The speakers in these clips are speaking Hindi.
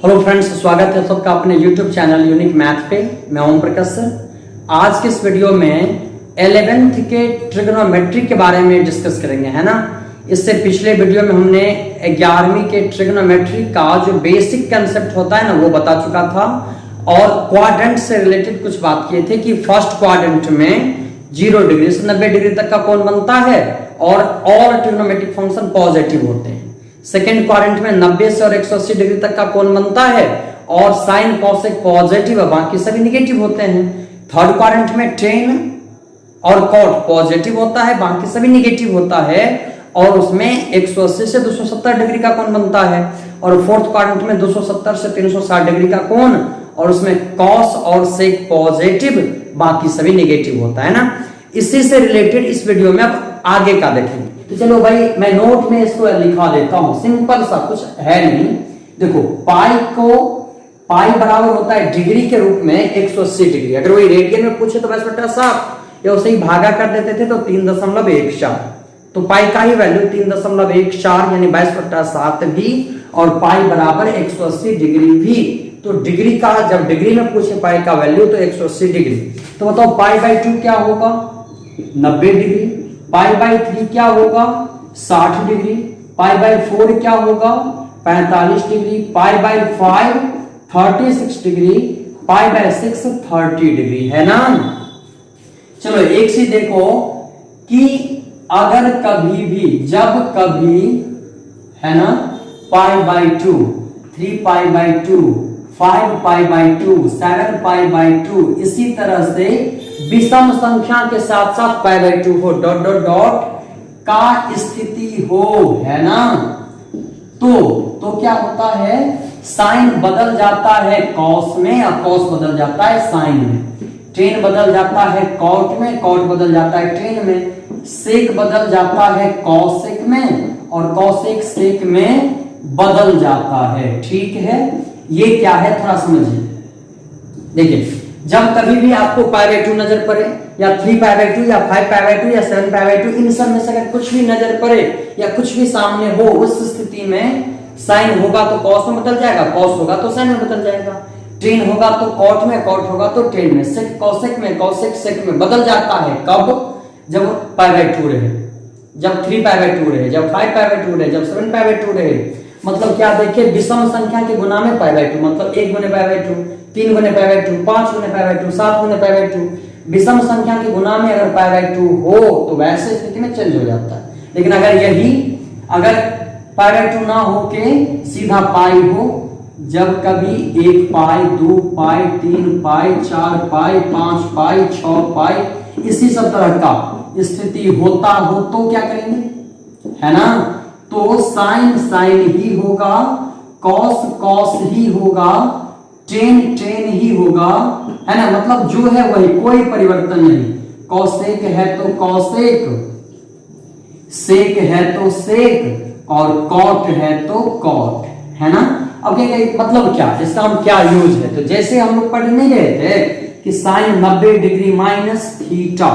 हेलो फ्रेंड्स, स्वागत है सबका अपने यूट्यूब चैनल यूनिक मैथ पे। मैं ओम प्रकाश सर। आज के इस वीडियो में 11th के ट्रिग्नोमेट्री के बारे में डिस्कस करेंगे, है ना। इससे पिछले वीडियो में हमने 11वीं के ट्रिग्नोमेट्री का जो बेसिक कंसेप्ट होता है ना, वो बता चुका था और क्वाड्रेंट से रिलेटेड कुछ बात किए थे कि फर्स्ट क्वाड्रेंट में 0 डिग्री से 90 डिग्री तक का कोण बनता है और ऑल ट्रिग्नोमेट्रिक फंक्शन पॉजिटिव होते हैं। सेकेंड क्वाड्रेंट में 90 से और 180 डिग्री तक का कोण बनता है और साइन कॉसेक पॉजिटिव है, बाकी सभी निगेटिव होते हैं। थर्ड क्वाड्रेंट में tan और cot पॉजिटिव होता है, बाकी सभी निगेटिव होता है और उसमें 180 से 270 डिग्री का कोण बनता है। और फोर्थ क्वाड्रेंट में 270 से 360 डिग्री का कोण और उसमें cos और sec पॉजिटिव, बाकी सभी निगेटिव होता है ना। इसी से रिलेटेड इस वीडियो में अब आगे का देखेंगे। तो चलो भाई, मैं नोट में इसको लिखा देता हूं, सिंपल सा, कुछ है नहीं। देखो, पाई बराबर होता है डिग्री के रूप में 180 डिग्री। अगर वही रेडियन में पूछे तो 22/7 या उसे ही भागा कर देते थे तो 3.14। तो पाई का ही वैल्यू 3.14 यानी 22/7 भी और पाई बराबर 180 डिग्री भी। तो डिग्री का, जब डिग्री में पूछे पाई का वैल्यू तो 180 डिग्री। तो बताओ पाई बाई 2 क्या होगा? 90 डिग्री। पाई बाई 3 क्या होगा? 60 डिग्री। पाई बाई 4 क्या होगा? 45 degree. Pi by 5 36 degree. Pi by 6 30 degree, है ना। चलो एक चीज देखो कि अगर कभी भी, जब कभी, है ना, पाई by 2, 3 pi by 2, 5 pi by 2, 7 pi by 2, इसी तरह से विषम संख्या के साथ साथ पाई बाई 2 हो, डॉट डॉट डॉट का स्थिति हो, है ना। तो क्या होता है? साइन बदल जाता है कॉस में और कॉस बदल जाता है साइन में। टेन बदल जाता है कॉट में, कॉट बदल जाता है टेन में। सेक बदल जाता है कॉसेक में और कॉसेक सेक में बदल जाता है। ठीक है, ये क्या है थोड़ा समझिए। देखिए, जब कभी भी आपको पाई बाई 2 नजर पड़े या 3 पाई बाई 2 या 5 पाई बाई 2 या 7 पाई बाई 2, इन सब में से अगर कुछ भी नजर पड़े या कुछ भी सामने हो, उस स्थिति में साइन होगा तो कॉस में बदल जाएगा, कॉस होगा तो साइन में बदल जाएगा। टेन होगा तो कॉट में, कॉट होगा तो टेन में, सेक कॉसेक में, कॉसेक सेक में बदल जाता है। कब? जब पाई बाई 2 रहे, जब 3 पाई बाई 2 रहे, जब 5 पाई बाई 2 रहे, जब 7 पाई बाई 2 रहे। मतलब क्या देखिए, विषम संख्या के गुना में पाई बाई 2, मतलब 1 गुने पाई बाई 2, 3 गुने पाई बाई 2, 5 गुने पाई बाई 2, 7 गुने पाई बाई 2। विषम संख्या के गुना में अगर पाई बाई 2 हो तो वैसे स्थिति में चेंज हो जाता है। लेकिन अगर पाई बाई 2 ना हो के सीधा पाई हो, जब कभी 1 पाई, 2 पाई, 3 पाई, 4 पाई, 5 पाई, 6 पाई, इसी सब तरह का स्थिति होता हो तो क्या करेंगे, है ना। तो साइन साइन ही होगा, कॉस कॉस ही होगा, टेन टेन ही होगा, है ना। मतलब जो है वही, कोई परिवर्तन नहीं। कॉसेक है तो कॉसेक, सेक है तो सेक और कॉट है तो कॉट, है ना। अब मतलब क्या, इसका हम क्या यूज है? तो जैसे हम लोग पढ़ नहीं रहे थे कि साइन 90 डिग्री माइनस थीटा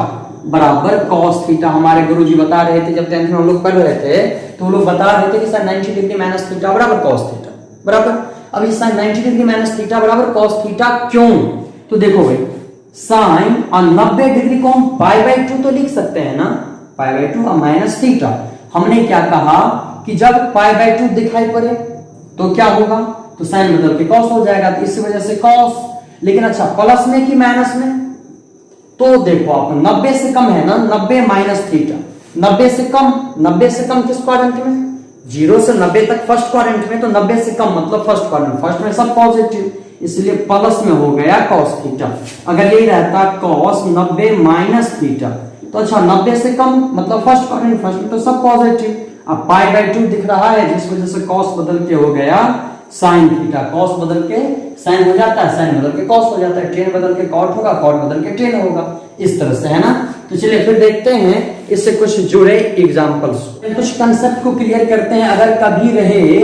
बराबर कॉस थीटा, हमारे गुरुजी बता रहे थे जब 10th में हम लोग पढ़ रहे थे, तो वो लोग बता रहे थे कि साइन 90 डिग्री माइनस थीटा बराबर कॉस थीटा बराबर। अब इस साइन 90 डिग्री माइनस थीटा बराबर कॉस थीटा क्यों? तो देखो भाई, साइन और 90 डिग्री को हम पाई बाई 2 तो लिख सकते हैं ना, पाई बाई 2 और माइनस थीटा। हमने क्या कहा कि जब पाई बाई 2 दिखाई पड़े तो क्या होगा? तो साइन बदल के कॉस हो जाएगा, तो इसी वजह से कॉस। लेकिन अच्छा, प्लस में कि माइनस में? तो देखो आप, 90 से कम है ना, 90 माइनस थीटा, 90 से कम किस क्वाड्रेंट में? 0 से 90 तक फर्स्ट क्वाड्रेंट में, तो 90 से कम मतलब फर्स्ट क्वाड्रेंट, फर्स्ट में सब पॉजिटिव, इसलिए प्लस में हो गया कॉस थीटा। अगर ये रहता कॉस 90 माइनस थीटा, तो अच्छा 90 से कम मतलब फर्स्ट क्वाड्रेंट, फर्स्ट में तो सब पॉजिटिव। अब पाई बाई 2 दिख रहा है, जिस वजह से कॉस बदल के हो गया साइन थीटा, कॉस बदल के साइन हो जाता है, साइन बदल के कॉस हो जाता है, टेन बदल के कॉट होगा, कॉट बदल के टेन होगा, इस तरह से, है ना। तो चलिए फिर देखते हैं इससे कुछ जुड़े एग्जांपल्स, कुछ कंसेप्ट को क्लियर करते हैं। अगर कभी रहे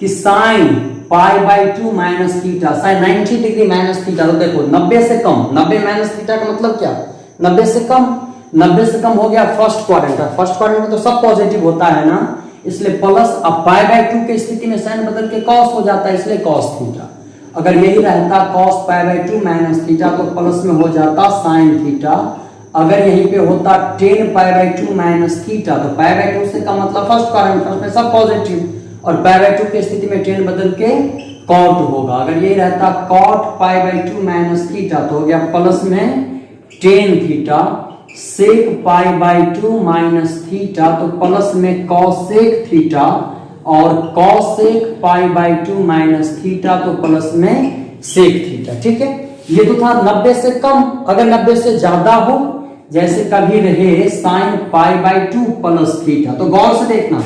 कि sine pi by 2 minus theta, sine 90 degree minus theta, तो देखो 90 से कम, 90 माइनस थीटा का मतलब क्या? 90 से कम, 90 से कम हो गया फर्स्ट क्वाड्रेंट। फर्स्ट क्वाड्रेंट में तो सब पॉजिटिव होता है ना, इसलिए प्लस, अब पाई बाय 2 की स्थिति में साइन बदल के कॉस हो जाता है, इसलिए कॉस थीटा। अगर यही रहता cos pi by 2 minus theta तो प्लस में हो जाता साइन थीटा। अगर यहीं पे होता ten pi by 2 minus theta तो पाई बाय 2 से का मतलब फर्स्ट क्वाड्रेंट, फर्स्ट में सब पॉजिटिव, और पाई बाय 2 की स्थिति में टेन बदल के कॉट होगा। अगर ये रहता cot pi by 2 minus theta तो हो गया प्लस में tan theta, sec pi by 2 minus theta तो प्लस में कॉसेक थीटा, और cosec pi by 2 minus theta तो प्लस में सेक थीटा। ठीक है, ये तो था 90 से कम। अगर 90 से ज्यादा हो, जैसे कभी रहे sine pi by 2 plus theta, तो गौर से देखना,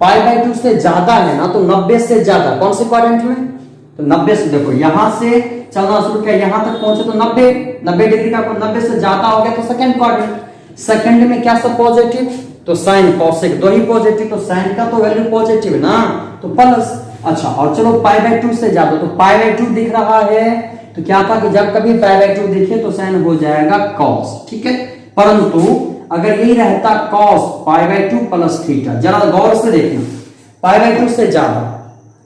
पाई बाय 2 से ज्यादा है ना, तो 90 से ज्यादा कौन से क्वाड्रेंट में, तो 90 से, देखो यहां से चलना शुरू किया, यहां तक पहुंचे तो 90 डिग्री का, 90 से ज्यादा हो गया तो सेकंड क्वाड्रेंट। सेकंड में क्या सब पॉजिटिव, तो साइन कॉसेक दो ही पॉजिटिव, तो साइन का तो वैल्यू पॉजिटिव है ना, तो प्लस। अच्छा, और चलो पाई बाय 2 से ज्यादा, तो पाई बाय 2 दिख रहा है तो क्या था कि जब कभी पाई बाय 2 दिखे तो साइन हो जाएगा कॉस। ठीक है, परंतु अगर यही रहता cos pi by 2 plus theta, जरा गौर से देखना, पाई बाय 2 से ज्यादा,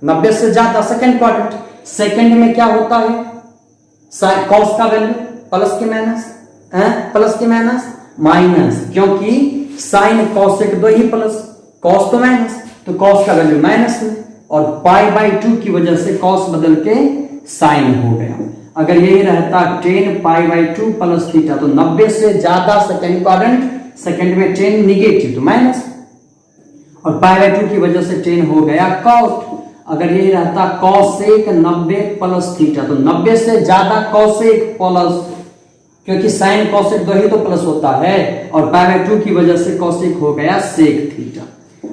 90 से ज्यादा सेकंड क्वाड्रेंट, सेकंड में क्या होता है, कॉस का वैल्यू प्लस के माइनस, प्लस के माइनस माइनस, क्योंकि साइन कॉसेक दो ही प्लस, कॉस तो माइनस, तो कॉस का वैल्यू माइनस में, और पाई बाय 2 की वजह से कॉस बदल के साइन हो गया। अगर यही रहता ten pi by 2 plus theta तो 90 से ज्यादा सेकंड क्वाड्रेंट, सेकंड में टेन निगेटिव तो माइनस, और पाई बाय 2 की वजह से टेन हो गया कॉट। अगर यही रहता कॉसेक 90 प्लस थीटा तो 90 से ज्यादा कॉसेक प्लस, क्योंकि साइन कॉसेक दो ही तो प्लस होता है, और पाई बाय 2 की वजह से कॉसेक हो गया सेक थीटा।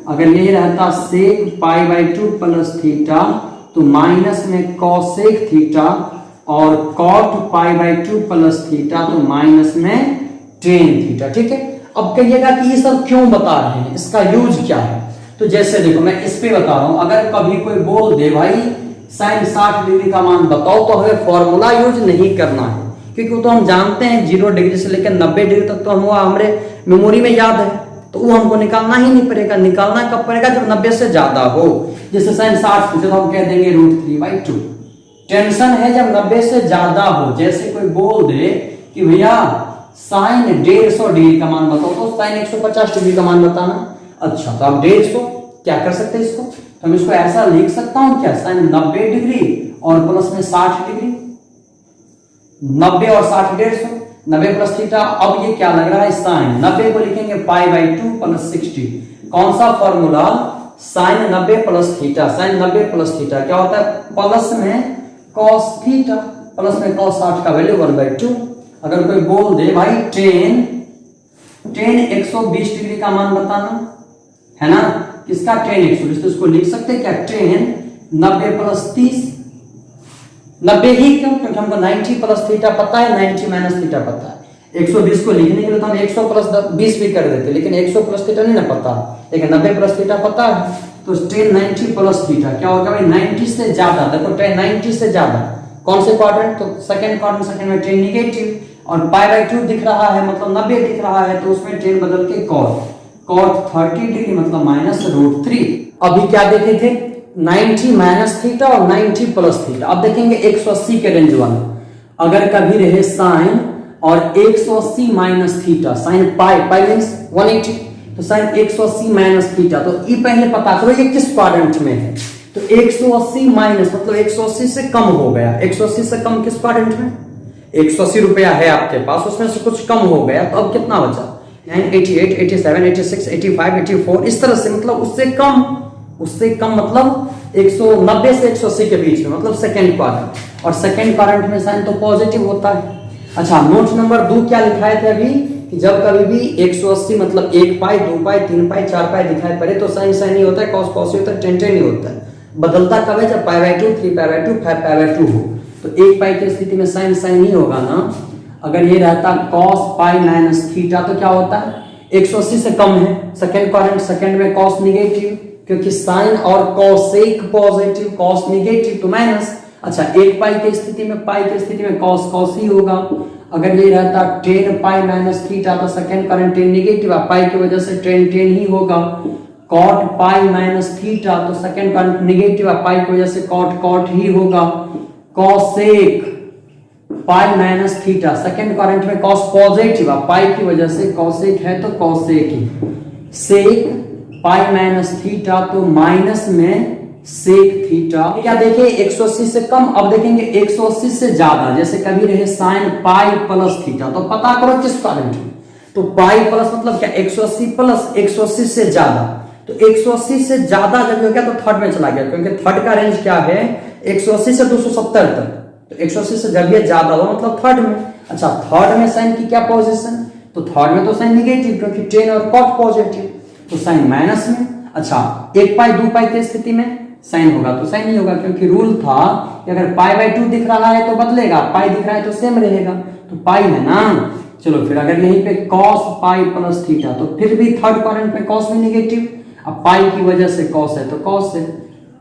अगर यही रहता sec pi by 2 plus theta तो माइनस में कॉसेक थीटा, और cot pi by 2 plus theta तो माइनस में टेन थीटा। ठीक है, अब कहिएगा कि ये सब क्यों बता रहे हैं, इसका यूज क्या है, तो जैसे देखो मैं इस पे बता रहा हूं, अगर कभी कोई बोल दे भाई साइन 60 डिग्री का मान बताओ, तो हमें फॉर्मूला यूज नहीं करना है, क्योंकि वो तो हम जानते हैं 0 डिग्री से लेकर 90 डिग्री तक तो हम हमारे मेमोरी में याद है, तो वो हमको निकालना ही नहीं पड़ेगा। निकालना कब पड़ेगा, जब 90 से ज्यादा हो, जैसे साइन 60 तो हम कह देंगे √3/2। टेंशन है जब 90 से ज्यादा हो, जैसे कोई बोल दे कि भैया साइन 150 डिग्री का मान बताओ, तो साइन 150 डिग्री का मान बताना। अच्छा, तो आप 150 क्या कर सकते हैं इसको, तो हम इसको ऐसा लिख सकता हूं क्या, साइन 90 डिग्री और प्लस में 60 डिग्री, 90 और 60 150, 90 प्लस थीटा। अब ये क्या लग रहा है, साइन 90 को लिखेंगे पाई बाय 2 प्लस 60, कौन सा formula, sine 90 plus theta, sine 90 plus theta क्या होता है, प्लस में कॉस थीटा, प्लस में कॉस 60 का वैल्यू 1/2। अगर कोई बोल दे भाई टेन 120 डिग्री का मान बताना है ना, किसका, टेन 120, तो इसको लिख सकते हैं क्या, टेन 90 प्लस 30, 90 ही क्यों, क्योंकि हमको 90 प्लस थीटा पता है, 90 माइनस थीटा पता है। 120 को लिखने के लिए तो हम 100 प्लस 20 भी कर देते, लेकिन 100 प्लस थीटा नहीं ना पता, लेकिन 90 प्लस थीटा पता है, तो टेन 90 प्लस थीटा क्या होगा भाई, 90 से ज्यादा, देखो टेन 90 से ज्यादा कौन से क्वाड्रेंट, तो सेकंड क्वाड्रेंट, सेकंड में टेन निगेटिव, और पाई बाय 2 दिख रहा है मतलब 90 दिख रहा है, तो उसमें टेन बदल के कॉट 30 डिग्री मतलब माइनस √3। अभी क्या देखे थे, 90 माइनस थीटा और 90 प्लस थीटा। अब देखेंगे 180 के रेंज वाला, अगर कभी रहे साइन और 180 minus theta, sine pi means 180, तो साइन 180 माइनस थीटा, तो ये पहले पता करो ये किस क्वाड्रेंट में है, तो 180 माइनस मतलब 180 से कम हो गया, 180 से कम किस क्वाड्रेंट में, 180 रुपया है आपके पास, उसमें से कुछ कम हो गया, तो अब कितना बचा, 88, 87, 86, 85, 84, इस तरह से, मतलब उससे कम मतलब 190 से 180 के बीच में, मतलब सेकंड क्वाड्रेंट, और सेकंड क्वाड्रेंट में साइन तो पॉजिटिव होता है। अच्छा, नोट नंबर 2 क्या लिखाए थे अभी, कि जब कभी भी 180 मतलब 1 पाई 2 पाई 3 पाई 4 पाई दिखाई पड़े तो साइन साइन ही होता है, कॉस कॉस ही होता है, टेन टेन ही होता है। बदलता कब है, जब पाई by 2, 3 pi by 2, 5 pi by 2 हो, तो 1 पाई की स्थिति में साइन साइन ही होगा ना। अगर ये रहता कॉस पाई माइनस थीटा तो क्या होता है, 180 से कम है, सेकंड क्वाड्रेंट, सेकंड में कॉस निगेटिव, क्योंकि साइन और कॉसेक पॉजिटिव, कॉस निगेटिव तो माइनस। अच्छा, 1 पाई की स्थिति में कॉस कॉस ही होगा। अगर ये रहता टेन पाई माइनस थीटा तो सेकंड करंट टेन निगेटिव, पाई की वजह से टेन टेन ही होगा। कॉट पाई माइनस थीटा, तो सेकेंड क्वाड्रेंट निगेटिव है, पाई की वजह से कॉट कॉट ही होगा। Cosec pi minus theta, second quadrant में कॉस पॉजिटिव है, पाई की वजह से कॉसेक है तो कॉसेक ही। सेक पाई माइनस थीटा, तो माइनस में सेक थीटा। क्या देखिए 180 से कम, अब देखेंगे 180 से ज्यादा, जैसे कभी रहे साइन पाई प्लस थीटा, तो पता करो किस क्वाड्रेंट में। तो पाई प्लस मतलब क्या 180 प्लस 180 से ज्यादा, तो 180 से ज्यादा जब हो गया तो थर्ड में चला गया, क्योंकि थर्ड का रेंज क्या है 180 से 270 तक, तो 180 से जब ये ज्यादा हो मतलब थर्ड में। अच्छा, थर्ड में साइन की क्या पोजीशन, तो थर्ड में तो साइन निगेटिव, क्योंकि टेन और कॉट पॉजिटिव, तो साइन माइनस में। अच्छा, 1 पाई 2 पाई की स्थिति में साइन होगा तो साइन नहीं होगा, क्योंकि रूल था कि अगर पाई बाई 2 दिख रहा है तो बदलेगा, पाई दिख रहा है तो सेम रहेगा, तो पाई है ना। चलो फिर अगर यहीं पे cos पाई प्लस थीटा, तो फिर भी थर्ड क्वाड्रेंट में cos में निगेटिव, अब पाई की वजह से cos है तो cos है।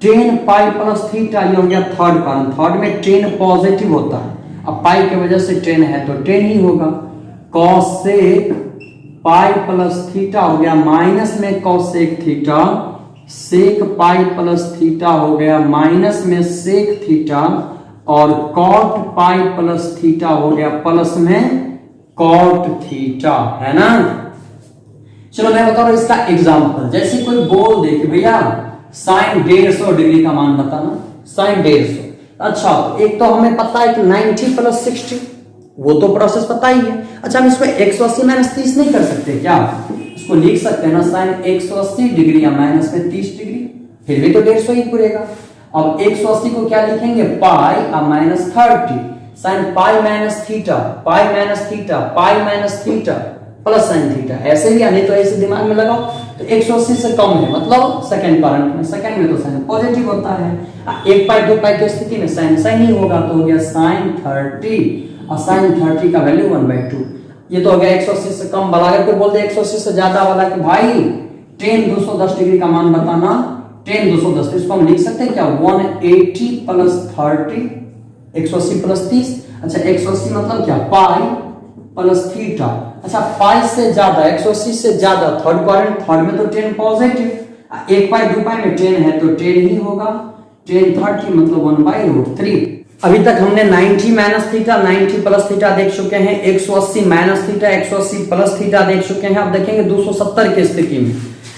टेन पाई प्लस थीटा, ये हो गया थर्ड क्वाड्रेंट, थर्ड में टेन पॉजिटिव होता है, अब पाई की वजह से टेन है तो टेन ही होगा। cosec पाई प्लस थीटा हो गया माइनस में cosec theta, sec pi plus theta हो गया माइनस में सेक थीटा, और कॉट पाई प्लस थीटा हो गया प्लस में कॉट थीटा, है ना। चलो मैं बता रहा हूं इसका एग्जांपल, जैसे कोई बोल दे कि भैया साइन 150 डिग्री का मान बताना, साइन 150। अच्छा, तो एक तो हमें पता है कि 90 प्लस 60, वो तो प्रोसेस पता ही है। अच्छा, हम इसको 180 माइनस 30 नहीं कर सकते क्या, इसको लिख सकते हैं ना, साइन 180 डिग्री या माइनस में 30 डिग्री, फिर भी तो 150 ही पूरेगा। अब 180 को क्या लिखेंगे, पाई और minus 30, sine pi minus theta, pi minus theta, pi minus theta plus sine theta, ऐसे ही, यानी तो ऐसे दिमाग में लगाओ। तो 180 से कम है मतलब सेकंड क्वाड्रेंट में, सेकंड में तो साइन पॉजिटिव होता है। 1 पाई 2 पाई की स्थिति में साइन साइन ही होगा, तो हो गया साइन 30, और साइन 30 का वैल्यू 1/2। ये तो हो गया 180 से कम वाला। अगर कोई बोल दे 180 से ज्यादा वाला कि भाई टेन 210 डिग्री का मान बताना, टेन 210, तो इसको हम लिख सकते हैं क्या, 180 प्लस 30, 180 प्लस 30। अच्छा, 180 मतलब क्या, पाई प्लस थीटा। अच्छा, पाई से ज्यादा 180 से ज्यादा थर्ड क्वाड्रेंट, थर्ड में तो टेन पॉजिटिव, 1 पाई 2 पाई में टेन है तो टेन ही होगा, टेन 30 मतलब 1/√3। अभी तक हमने 90 माइनस थीटा, 90 प्लस थीटा देख चुके हैं, 180 माइनस थीटा, 180 प्लस थीटा देख चुके हैं। अब देखेंगे 270 की स्थिति में,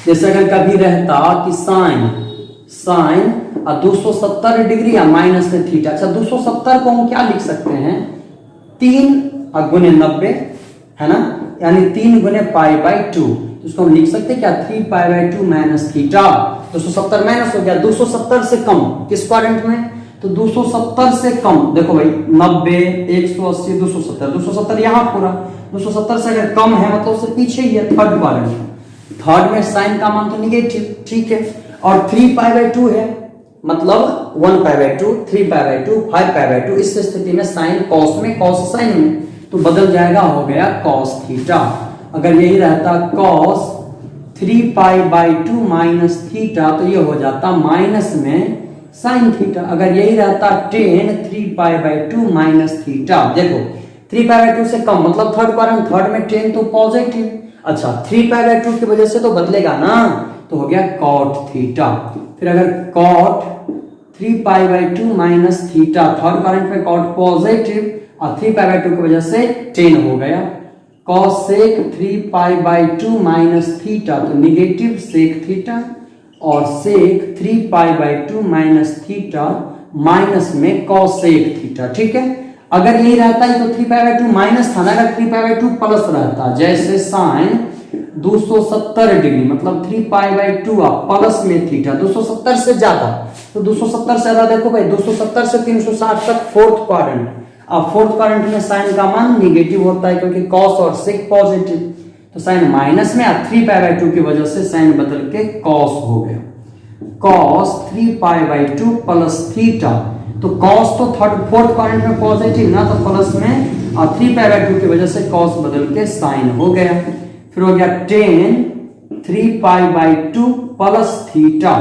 जैसे अगर कभी रहता कि साइन 270 डिग्री या माइनस में थीटा। अच्छा, 270 को हम क्या लिख सकते हैं, 3 गुने 90, है ना, यानी 3 गुने पाई बाई 2, तो इसको हम लिख सकते हैं क्या, 3 pi by 2 minus theta. 270 minus हो गया 270 से कम किस क्वाड्रेंट में, तो 270 से कम, देखो भाई 90, 180, 270, 270 यहाँ पूरा, 270 से अगर कम है मतलब उससे पीछे ही है, थर्ड क्वाड्रेंट। थर्ड में साइन का मान तो निगेटिव, ठीक है, और 3 पाई बाई 2 है मतलब 1 पाई by 2, 3 pi by 2, 5 pi by 2। इस स्थिति में साइन कॉस में, कॉस साइन में, तो बदल जाएगा, हो गया कॉस थीटा। अगर यही रहता cos 3 pi by 2 minus theta, तो ये हो जाता माइनस में साइन थीटा। अगर यही रहता ten 3 pi by 2 minus theta, देखो 3 पाई बाई 2 से कम मतलब थर्ड क्वाड्रेंट, थर्ड में टेन तो पॉजिटिव। अच्छा, 3 पाई बाई 2 की वजह से तो बदलेगा ना, तो हो गया कॉट थीटा। फिर अगर cot 3 pi by 2 minus theta, third quadrant में कॉट पॉजिटिव और 3 पाई बाई 2 की वजह से टेन हो गया। Cosec 3 pi by 2 minus theta, तो निगेटिव सेक थीटा, और सेक 3 pi by 2 minus theta minus में कॉसेक थीटा, ठीक है। अगर यही रहता है तो 3 पाई बाई 2 माइनस था ना, अगर 3 पाई बाई 2 प्लस रहता, जैसे साइन 270 डिग्री मतलब 3 पाई बाई 2 प्लस में थीटा, 270 से ज्यादा, तो 270 से ज्यादा देखो भाई 270 से 360 तक फोर्थ क्वाड्रेंट। अब फोर्थ क्वाड्रेंट में साइन का मान निगेटिव होता है क्योंकि कॉस और सेक पॉजिटिव, तो साइन माइनस में, 3 पाई बाई 2 की वजह से साइन बदल के कॉस हो गया, cos 3 pi by 2 plus theta. तो कॉस तो फोर्थ क्वाड्रेंट में पॉजिटिव ना, तो प्लस में, और 3 पाई बाई 2 की वजह से कॉस बदल के साइन हो गया। फिर हो गया ten 3 pi by 2 plus theta,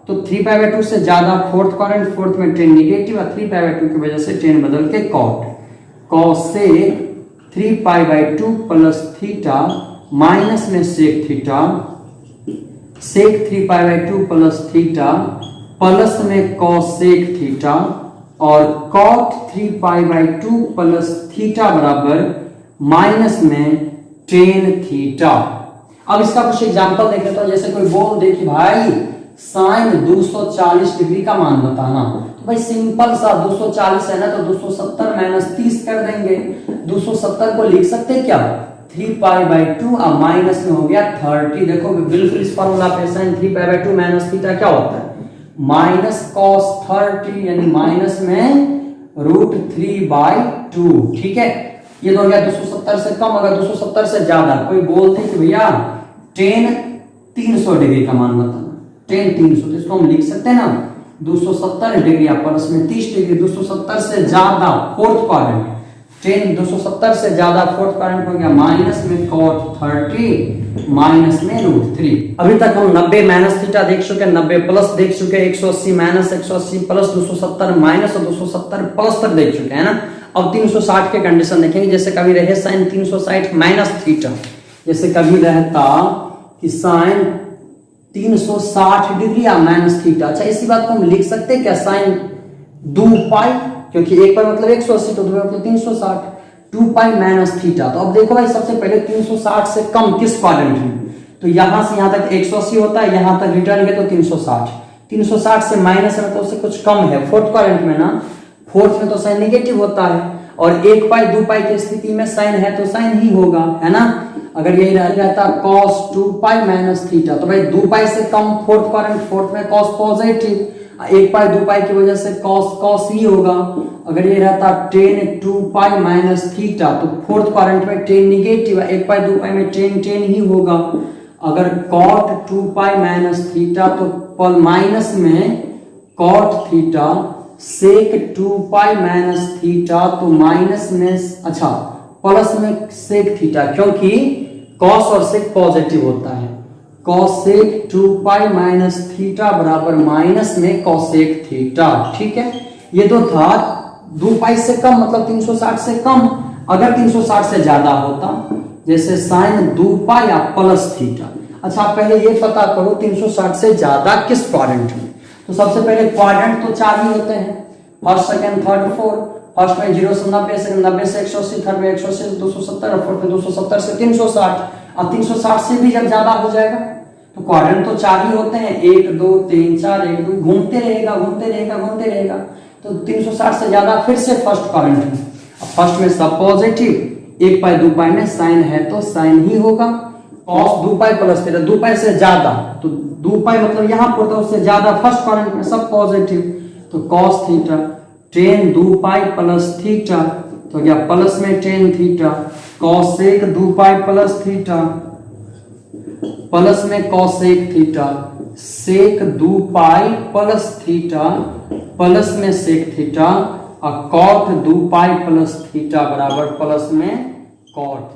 तो 3 पाई बाई 2 से ज्यादा फोर्थ क्वाड्रेंट, फोर्थ में टेन निगेटिव, और 3 पाई बाई 2 की वजह से टेन बदल के cot, cosec 3 pi by 2 plus theta minus में sec theta, sec 3π/2 plus theta plus में कॉसेक थीटा और कॉट 3π/2 प्लस थीटा बराबर माइनस में टेन थीटा। अब इसका कुछ एग्जांपल देख लेते हैं। जैसे कोई बोल दे कि भाई साइन 240 डिग्री का मान बताना, तो भाई सिंपल सा 240 है ना, तो 270 माइनस 30 कर देंगे। 270 को लिख सकते क्या 3π/2 और माइनस में हो गया 30। देखो बिल्कुल इस फॉर्मूला पे साइन 3π/2 माइनस थीटा क्या होता है माइनस कॉस 30, यानी माइनस में √3/2। ठीक है, ये तो हो गया 270 से कम। अगर 270 से ज्यादा कोई बोलते कि भैया टेन 300 डिग्री का मान बताना, टेन 300, तो इसको हम लिख सकते हैं ना 270 डिग्री प्लस में 30 डिग्री। 270 से ज्यादा फोर्थ क्वाड्रेंट, टेन 270 से ज्यादा फोर्थ क्वाड्रेंट हो गया माइनस में cot 30 माइनस में √3। अभी तक हम 90 माइनस थीटा देख चुके, 90 प्लस देख चुके, 180 माइनस 180 प्लस 270 माइनस और 270 प्लस तक देख चुके हैं ना। अब 360 के कंडीशन देखेंगे। जैसे कभी रहे साइन 360 माइनस थीटा, जैसे कभी रहता कि साइन 360 डिग्री या माइनस थीटा। अच्छा, इसी बात को हम लिख सकते हैं क्या साइन 2π, क्योंकि एक पर मतलब 180 तो 2 मतलब 360, 2π माइनस थीटा। तो अब देखो भाई सबसे पहले 360 से कम किस क्वाड्रेंट में, तो यहां से यहां तक 180 होता है, यहां तक रिटर्न है तो 360। 360 से माइनस है तो उससे कुछ कम है फोर्थ क्वाड्रेंट में ना, फोर्थ में तो साइन नेगेटिव होता है, और 1π 2π की स्थिति में साइन है तो साइन ही होगा, है ना। अगर यही रहता cos 2π माइनस थीटा, तो भाई 2π से कम फोर्थ क्वाड्रेंट, फोर्थ में cos पॉजिटिव, 1π 2π की वजह से cos ही होगा। अगर ये रहता tan 2π माइनस थीटा, तो फोर्थ क्वाड्रेंट में tan निगेटिव, 1π 2π में tan ही होगा। अगर cot 2π माइनस थीटा, तो माइनस में cot theta, sec 2π minus theta, तो माइनस में, अच्छा प्लस में sec थीटा, क्योंकि cos और sec पॉजिटिव होता है। cosec 2π माइनस थीटा बराबर माइनस में cosec थीटा। ठीक है, ये तो था 2π से कम मतलब 360 से कम। अगर 360 से ज्यादा होता, जैसे साइन 2π या प्लस थीटा। अच्छा, पहले ये पता करो 360 से ज्यादा किस क्वाड्रेंट में। तो सबसे पहले क्वाड्रेंट तो 4 ही होते हैं, first second third fourth. First में 0 से 90, सेकंड 90 से 180, थर्ड में 180 से 270 और फोर्थ में 270 से 360। अब 360 से भी जब ज्यादा हो जाएगा तो क्वाड्रेंट तो 4 ही होते हैं, 1 2 3 4, 1 2 घूमते रहेगा घूमते रहेगा घूमते रहेगा। तो 360 से ज्यादा फिर से फर्स्ट क्वाड्रेंट में। अब फर्स्ट में सब पॉजिटिव, 1π 2π में साइन है तो साइन ही होगा। cos 2π प्लस थीटा, 2π से ज्यादा, तो 2π मतलब यहां पर, तो उससे ज्यादा फर्स्ट क्वाड्रेंट में सब पॉजिटिव, तो cos theta, tan 2π plus theta, तो क्या प्लस में tan theta, cosec 2π plus theta, plus में cosec theta, sec 2π plus theta, plus में sec थीटा, और cot 2π प्लस थीटा बराबर प्लस में cot।